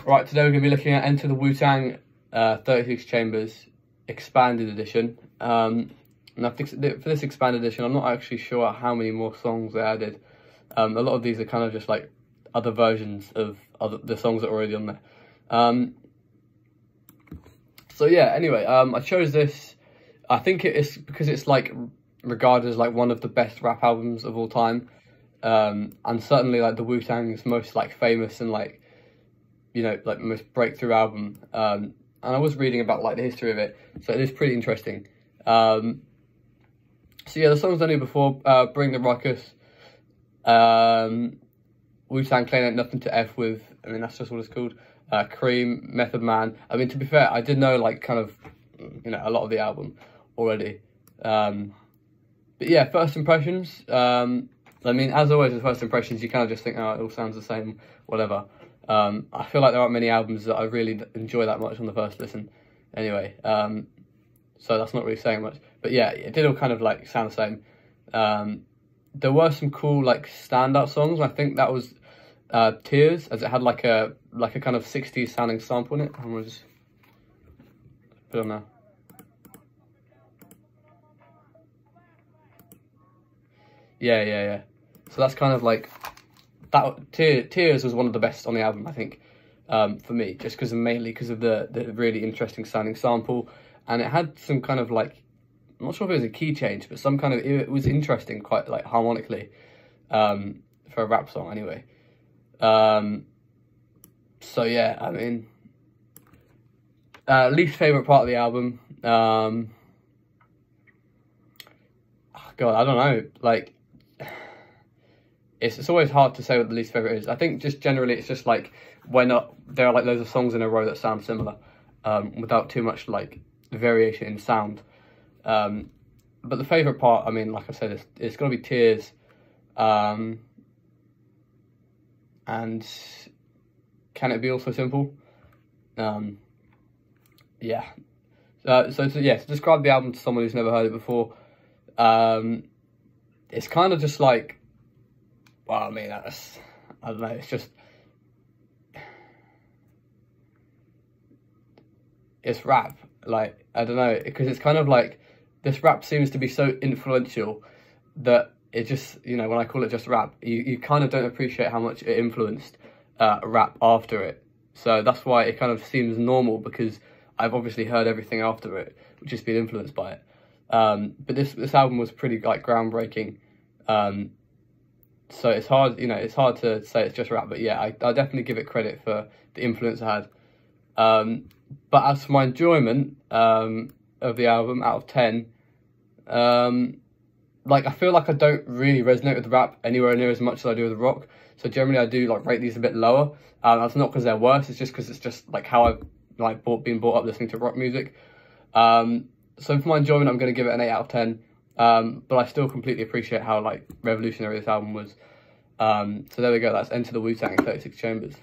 Right, today we're going to be looking at Enter the Wu-Tang 36 Chambers Expanded Edition. Now for this Expanded Edition, I'm not actually sure how many more songs they added. A lot of these are kind of just like other versions of the songs that are already on there. So yeah, anyway, I chose this. I think it is because it's like regarded as like one of the best rap albums of all time. And certainly like the Wu-Tang's most like famous and like, you know, like most breakthrough album. And I was reading about like the history of it, so it is pretty interesting. So yeah, the songs I knew before, Bring the Ruckus, Wu-Tang Clan Ain't Nothing to F With, I mean that's just what it's called, Cream, Method Man. I mean, to be fair, I did know like kind of, you know, a lot of the album already. But yeah, first impressions, I mean, as always with first impressions, you kind of just think, oh, it all sounds the same, whatever. I feel like there aren't many albums that I really enjoy that much on the first listen anyway, so that's not really saying much. But yeah, it did all kind of like sound the same. There were some cool like standout songs. I think that was Tears, as it had like a kind of 60s sounding sample in it. I'm gonna just put it on now. Yeah. So that's kind of like that. Tears was one of the best on the album, I think, for me, just mainly because of the really interesting sounding sample, and it had some kind of like, I'm not sure if it was a key change, but some kind of, it was interesting, quite like harmonically, for a rap song anyway. So yeah, I mean, least favorite part of the album, oh God, I don't know, like, it's always hard to say what the least favorite is. I think just generally it's just like when there are like loads of songs in a row that sound similar, without too much like variation in sound. But the favorite part, I mean, like I said, it's gonna be Tears, and Can It Be All So Simple? Yeah. So yeah, to describe the album to someone who's never heard it before, it's kind of just like, well, I mean, I don't know, it's just, it's rap, like, I don't know, because it's kind of like, this rap seems to be so influential that it just, you know, when I call it just rap, you kind of don't appreciate how much it influenced rap after it. So that's why it kind of seems normal, because I've obviously heard everything after it, which has been influenced by it. But this album was pretty like groundbreaking. So it's hard, you know, it's hard to say it's just rap, but yeah, I definitely give it credit for the influence it had. But as for my enjoyment of the album, out of 10, like, I feel like I don't really resonate with the rap anywhere near as much as I do with the rock. So generally I do like rate these a bit lower. That's not because they're worse, it's just because it's just like how I've like been brought up listening to rock music. So for my enjoyment, I'm going to give it an 8 out of 10. But I still completely appreciate how like revolutionary this album was. So there we go, that's Enter the Wu-Tang 36 Chambers.